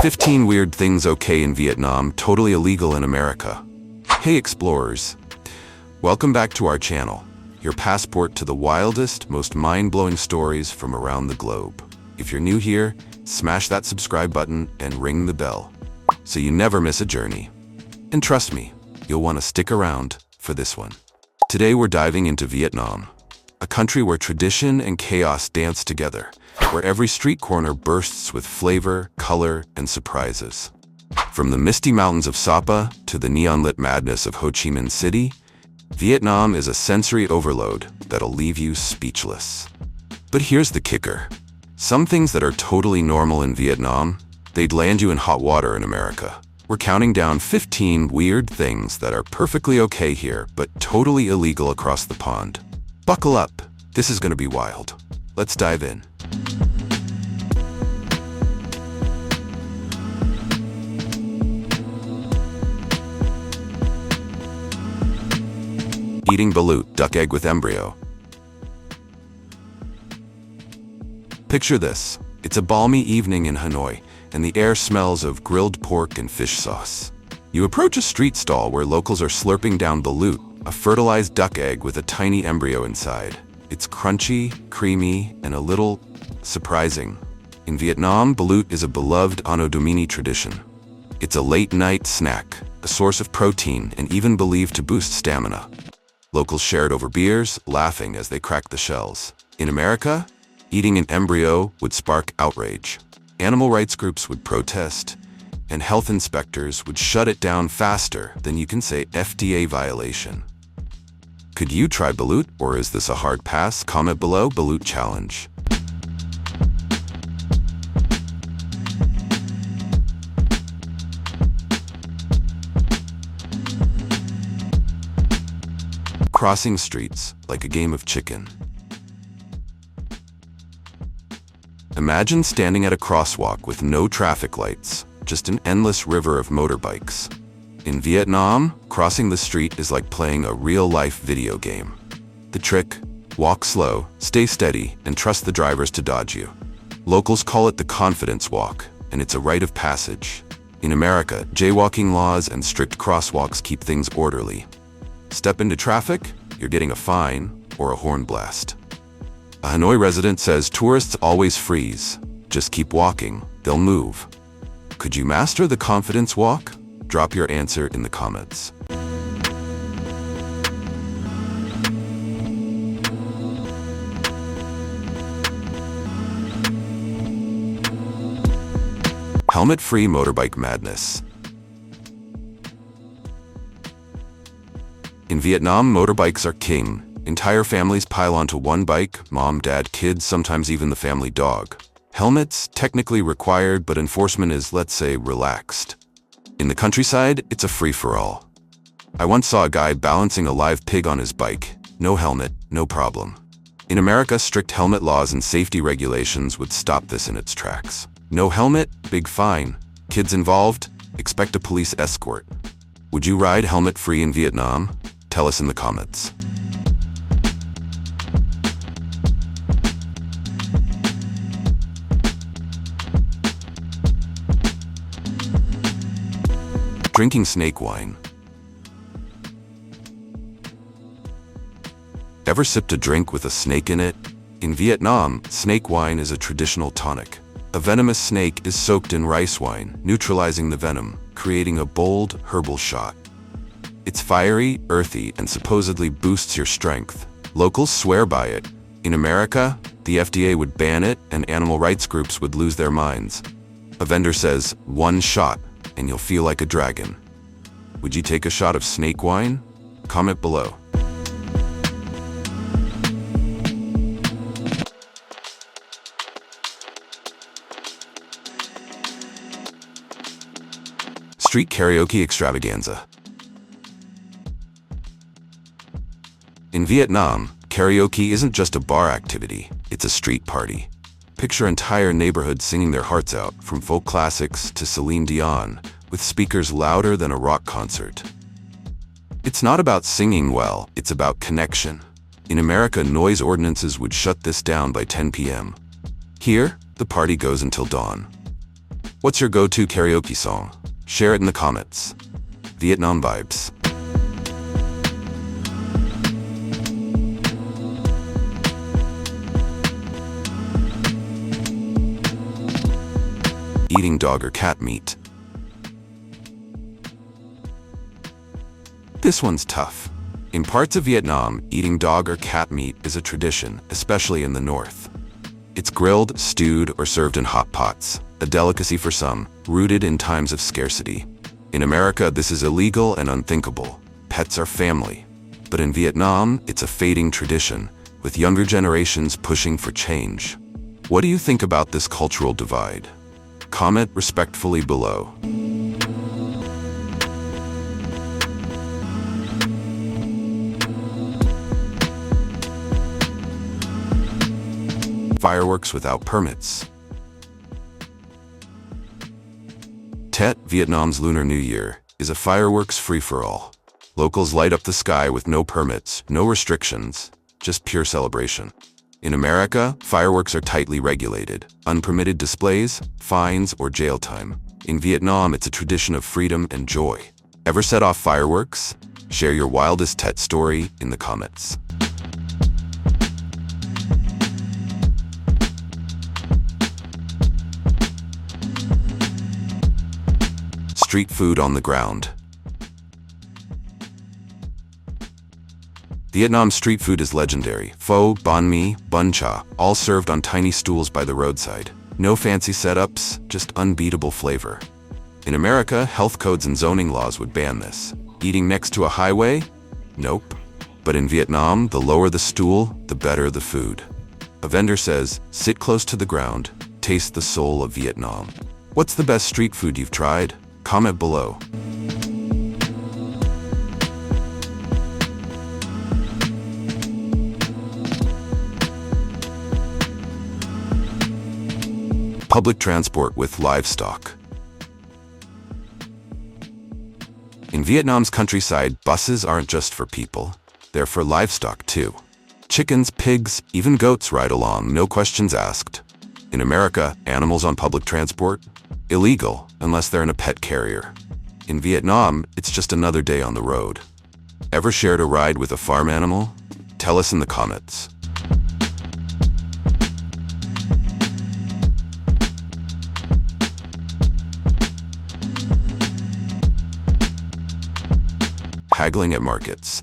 15 weird things okay in Vietnam, totally illegal in America. Hey explorers, welcome back to our channel, your passport to the wildest, most mind-blowing stories from around the globe. If you're new here, smash that subscribe button and ring the bell, so you never miss a journey. And trust me, you'll want to stick around for this one. Today we're diving into Vietnam, a country where tradition and chaos dance together, where every street corner bursts with flavor, color, and surprises. From the misty mountains of Sapa to the neon-lit madness of Ho Chi Minh City, Vietnam is a sensory overload that'll leave you speechless. But here's the kicker. Some things that are totally normal in Vietnam, they'd land you in hot water in America. We're counting down 15 weird things that are perfectly okay here, but totally illegal across the pond. Buckle up, this is gonna be wild. Let's dive in. Eating balut, duck egg with embryo. Picture this. It's a balmy evening in Hanoi, and the air smells of grilled pork and fish sauce. You approach a street stall where locals are slurping down balut, a fertilized duck egg with a tiny embryo inside. It's crunchy, creamy, and a little surprising. In Vietnam, balut is a beloved Anno Domini tradition. It's a late-night snack, a source of protein, and even believed to boost stamina. Locals share it over beers, laughing as they crack the shells. In America, eating an embryo would spark outrage. Animal rights groups would protest, and health inspectors would shut it down faster than you can say FDA violation. Could you try balut, or is this a hard pass? Comment below, balut challenge. Crossing streets like a game of chicken. Imagine standing at a crosswalk with no traffic lights, just an endless river of motorbikes. In Vietnam, crossing the street is like playing a real-life video game. The trick? Walk slow, stay steady, and trust the drivers to dodge you. Locals call it the confidence walk, and it's a rite of passage. In America, jaywalking laws and strict crosswalks keep things orderly. Step into traffic, you're getting a fine or a horn blast. A Hanoi resident says tourists always freeze. Just keep walking, they'll move. Could you master the confidence walk? Drop your answer in the comments. Helmet-free motorbike madness. In Vietnam, motorbikes are king. Entire families pile onto one bike, mom, dad, kids, sometimes even the family dog. Helmets, technically required, but enforcement is, let's say, relaxed. In the countryside, it's a free-for-all. I once saw a guy balancing a live pig on his bike. No helmet, no problem. In America, strict helmet laws and safety regulations would stop this in its tracks. No helmet, big fine. Kids involved, expect a police escort. Would you ride helmet-free in Vietnam? Tell us in the comments. Drinking snake wine. Ever sipped a drink with a snake in it? In Vietnam, snake wine is a traditional tonic. A venomous snake is soaked in rice wine, neutralizing the venom, creating a bold, herbal shot. It's fiery, earthy, and supposedly boosts your strength. Locals swear by it. In America, the FDA would ban it, and animal rights groups would lose their minds. A vendor says, "One shot, and you'll feel like a dragon." Would you take a shot of snake wine? Comment below. Street karaoke extravaganza. In Vietnam, karaoke isn't just a bar activity, it's a street party. Picture entire neighborhoods singing their hearts out, from folk classics to Celine Dion, with speakers louder than a rock concert. It's not about singing well, it's about connection. In America, noise ordinances would shut this down by 10 p.m. Here, the party goes until dawn. What's your go-to karaoke song? Share it in the comments. Vietnam vibes. Eating dog or cat meat. This one's tough. In parts of Vietnam, eating dog or cat meat is a tradition, especially in the north. It's grilled, stewed, or served in hot pots, a delicacy for some, rooted in times of scarcity. In America, this is illegal and unthinkable. Pets are family. But in Vietnam, it's a fading tradition, with younger generations pushing for change. What do you think about this cultural divide? Comment respectfully below. Fireworks without permits. Tet, Vietnam's Lunar New Year, is a fireworks free-for-all. Locals light up the sky with no permits, no restrictions, just pure celebration. In America, fireworks are tightly regulated. Unpermitted displays, fines, or jail time. In Vietnam, it's a tradition of freedom and joy. Ever set off fireworks? Share your wildest Tet story in the comments. Street food on the ground. Vietnam's street food is legendary. Pho, banh mi, bun cha, all served on tiny stools by the roadside. No fancy setups, just unbeatable flavor. In America, health codes and zoning laws would ban this. Eating next to a highway? Nope. But in Vietnam, the lower the stool, the better the food. A vendor says, sit close to the ground, taste the soul of Vietnam. What's the best street food you've tried? Comment below. Public transport with livestock. In Vietnam's countryside, buses aren't just for people. They're for livestock too. Chickens, pigs, even goats ride along, no questions asked. In America, animals on public transport? Illegal, unless they're in a pet carrier. In Vietnam, it's just another day on the road. Ever shared a ride with a farm animal? Tell us in the comments. Haggling at markets.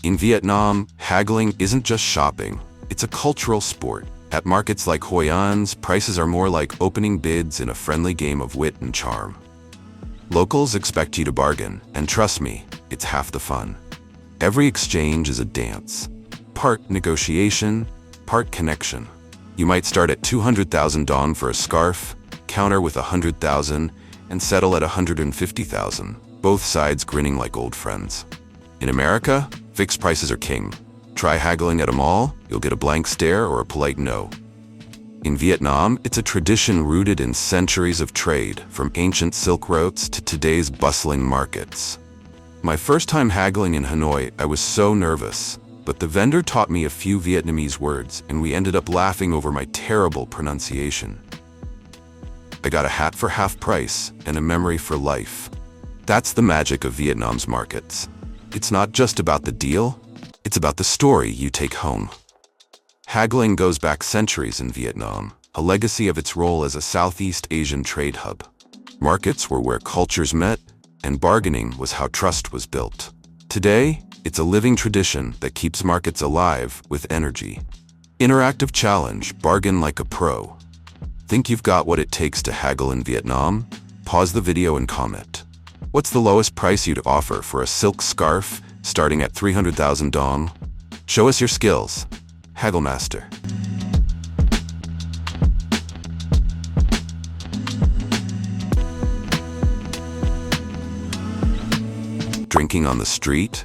In Vietnam, haggling isn't just shopping, it's a cultural sport. At markets like Hoi An's, prices are more like opening bids in a friendly game of wit and charm. Locals expect you to bargain, and trust me, it's half the fun. Every exchange is a dance. Part negotiation, part connection. You might start at 200,000 dong for a scarf, counter with 100,000, and settle at 150,000, both sides grinning like old friends. In America, fixed prices are king. Try haggling at a mall, you'll get a blank stare or a polite no. In Vietnam, it's a tradition rooted in centuries of trade, from ancient silk routes to today's bustling markets. My first time haggling in Hanoi, I was so nervous, but the vendor taught me a few Vietnamese words, and we ended up laughing over my terrible pronunciation. I got a hat for half price and a memory for life. That's the magic of Vietnam's markets. It's not just about the deal, it's about the story you take home. Haggling goes back centuries in Vietnam, a legacy of its role as a Southeast Asian trade hub. Markets were where cultures met, and bargaining was how trust was built. Today, it's a living tradition that keeps markets alive with energy. Interactive challenge, bargain like a pro. Think you've got what it takes to haggle in Vietnam? Pause the video and comment. What's the lowest price you'd offer for a silk scarf starting at 300,000 dong? Show us your skills. Haggle Master. Drinking on the street?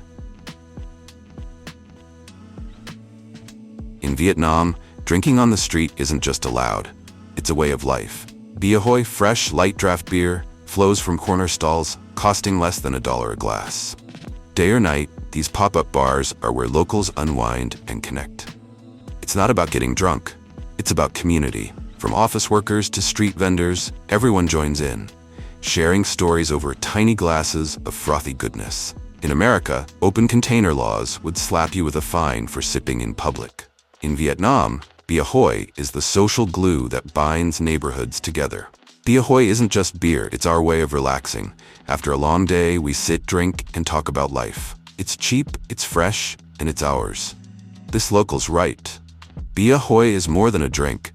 In Vietnam, drinking on the street isn't just allowed. It's a way of life. Bia Hoi fresh, light draft beer flows from corner stalls, costing less than $1 a glass. Day or night, these pop-up bars are where locals unwind and connect. It's not about getting drunk. It's about community. From office workers to street vendors, everyone joins in, sharing stories over tiny glasses of frothy goodness. In America, open container laws would slap you with a fine for sipping in public. In Vietnam, bia hoi is the social glue that binds neighborhoods together. Bia hoi isn't just beer, it's our way of relaxing. After a long day, we sit, drink, and talk about life. It's cheap, it's fresh, and it's ours. This local's right. Bia hoi is more than a drink.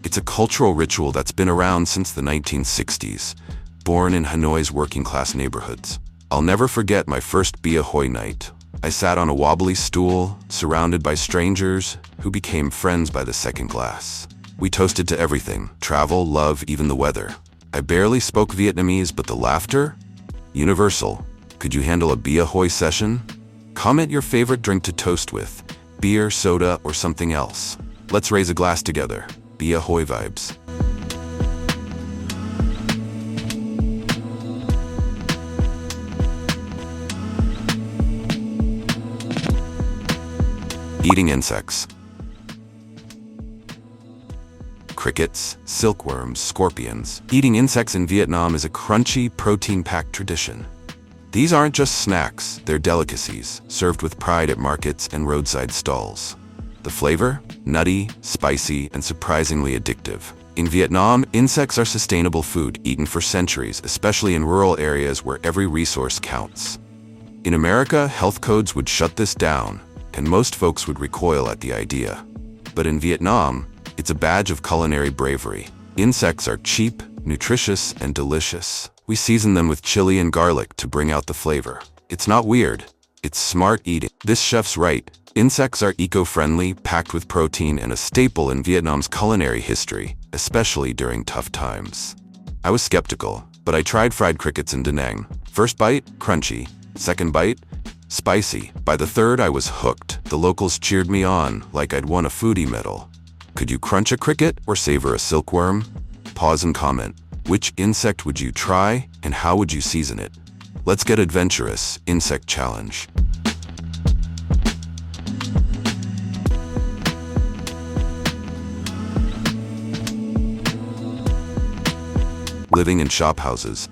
It's a cultural ritual that's been around since the 1960s, born in Hanoi's working-class neighborhoods. I'll never forget my first bia hoi night. I sat on a wobbly stool, surrounded by strangers who became friends by the second glass. We toasted to everything: travel, love, even the weather. I barely spoke Vietnamese, but the laughter? Universal. Could you handle a bia hoi session? Comment your favorite drink to toast with: beer, soda, or something else. Let's raise a glass together. Bia hoi vibes. Eating insects. Crickets, silkworms, scorpions. Eating insects in Vietnam is a crunchy, protein-packed tradition. These aren't just snacks, they're delicacies, served with pride at markets and roadside stalls. The flavor? Nutty, spicy, and surprisingly addictive. In Vietnam, insects are sustainable food eaten for centuries, especially in rural areas where every resource counts. In America, health codes would shut this down, and most folks would recoil at the idea. But in Vietnam, it's a badge of culinary bravery. Insects are cheap, nutritious, and delicious. We season them with chili and garlic to bring out the flavor. It's not weird, it's smart eating. This chef's right. Insects are eco-friendly, packed with protein, and a staple in Vietnam's culinary history, especially during tough times. I was skeptical, but I tried fried crickets in Da Nang. First bite, crunchy. Second bite, spicy. By the third, I was hooked. The locals cheered me on like I'd won a foodie medal. Could you crunch a cricket or savor a silkworm? Pause and comment. Which insect would you try, and how would you season it? Let's get adventurous. Insect challenge. Living in shophouses.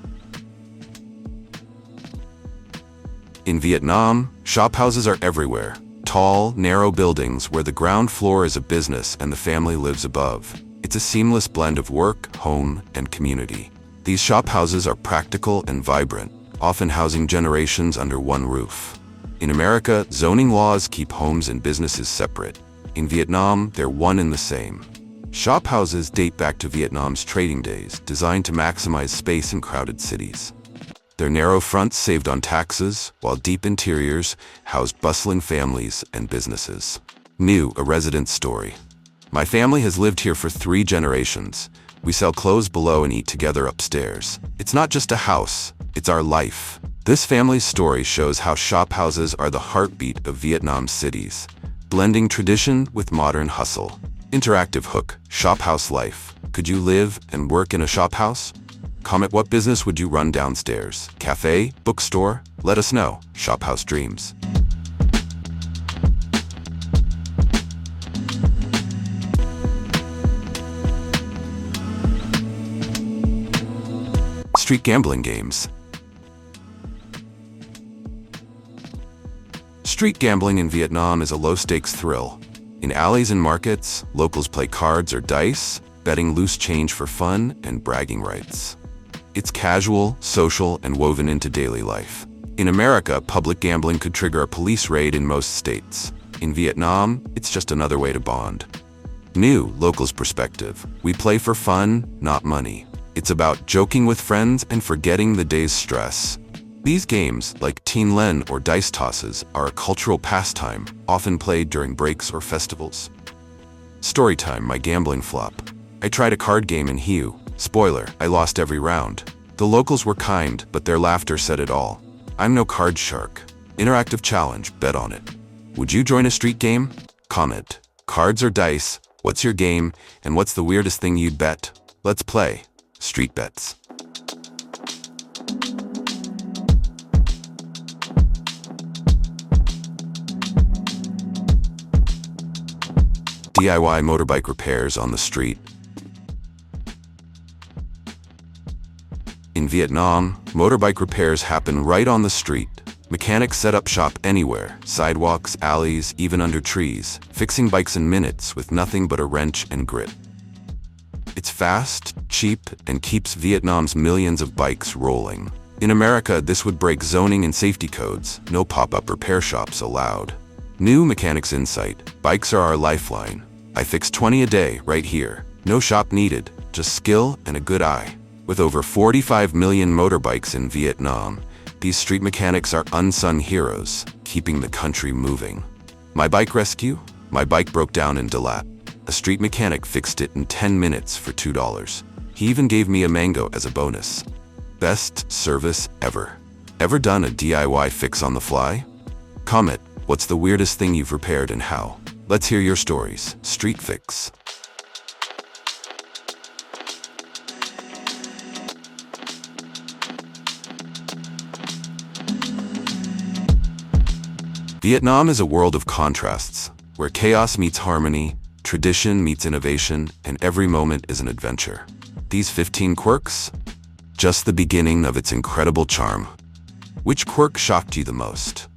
In Vietnam, shophouses are everywhere. Tall, narrow buildings where the ground floor is a business and the family lives above. It's a seamless blend of work, home, and community. These shophouses are practical and vibrant, often housing generations under one roof. In America, zoning laws keep homes and businesses separate. In Vietnam, they're one and the same. Shophouses date back to Vietnam's trading days, designed to maximize space in crowded cities. Their narrow fronts saved on taxes, while deep interiors house bustling families and businesses. New, a residence story. My family has lived here for 3 generations. We sell clothes below and eat together upstairs. It's not just a house, it's our life. This family's story shows how shophouses are the heartbeat of Vietnam's cities, blending tradition with modern hustle. Interactive hook, shophouse life. Could you live and work in a shophouse? Comment what business would you run downstairs? Cafe? Bookstore? Let us know. Shophouse dreams. Street gambling games. Street gambling in Vietnam is a low-stakes thrill. In alleys and markets, locals play cards or dice, betting loose change for fun and bragging rights. It's casual, social, and woven into daily life. In America, public gambling could trigger a police raid in most states. In Vietnam, it's just another way to bond. New, locals' perspective. We play for fun, not money. It's about joking with friends and forgetting the day's stress. These games, like Teen Len or dice tosses, are a cultural pastime, often played during breaks or festivals. Storytime, my gambling flop. I tried a card game in Hue. Spoiler, I lost every round. The locals were kind, but their laughter said it all. I'm no card shark. Interactive challenge, bet on it. Would you join a street game? Comment. Cards or dice? What's your game? And what's the weirdest thing you'd bet? Let's play. Street bets. DIY motorbike repairs on the street. In Vietnam, motorbike repairs happen right on the street. Mechanics set up shop anywhere, sidewalks, alleys, even under trees, fixing bikes in minutes with nothing but a wrench and grit. It's fast, cheap, and keeps Vietnam's millions of bikes rolling. In America, this would break zoning and safety codes. No pop-up repair shops allowed. New Mechanics Insight. Bikes are our lifeline. I fix 20 a day right here. No shop needed, just skill and a good eye. With over 45 million motorbikes in Vietnam, these street mechanics are unsung heroes, keeping the country moving. My bike rescue? My bike broke down in Dalat. A street mechanic fixed it in 10 minutes for $2. He even gave me a mango as a bonus. Best service ever. Ever done a DIY fix on the fly? Comment, what's the weirdest thing you've repaired and how? Let's hear your stories. Street Fix. Vietnam is a world of contrasts, where chaos meets harmony, tradition meets innovation, and every moment is an adventure. These 15 quirks? Just the beginning of its incredible charm. Which quirk shocked you the most?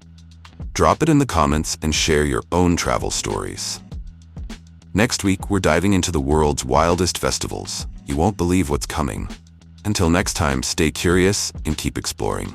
Drop it in the comments and share your own travel stories. Next week, we're diving into the world's wildest festivals. You won't believe what's coming. Until next time, stay curious and keep exploring.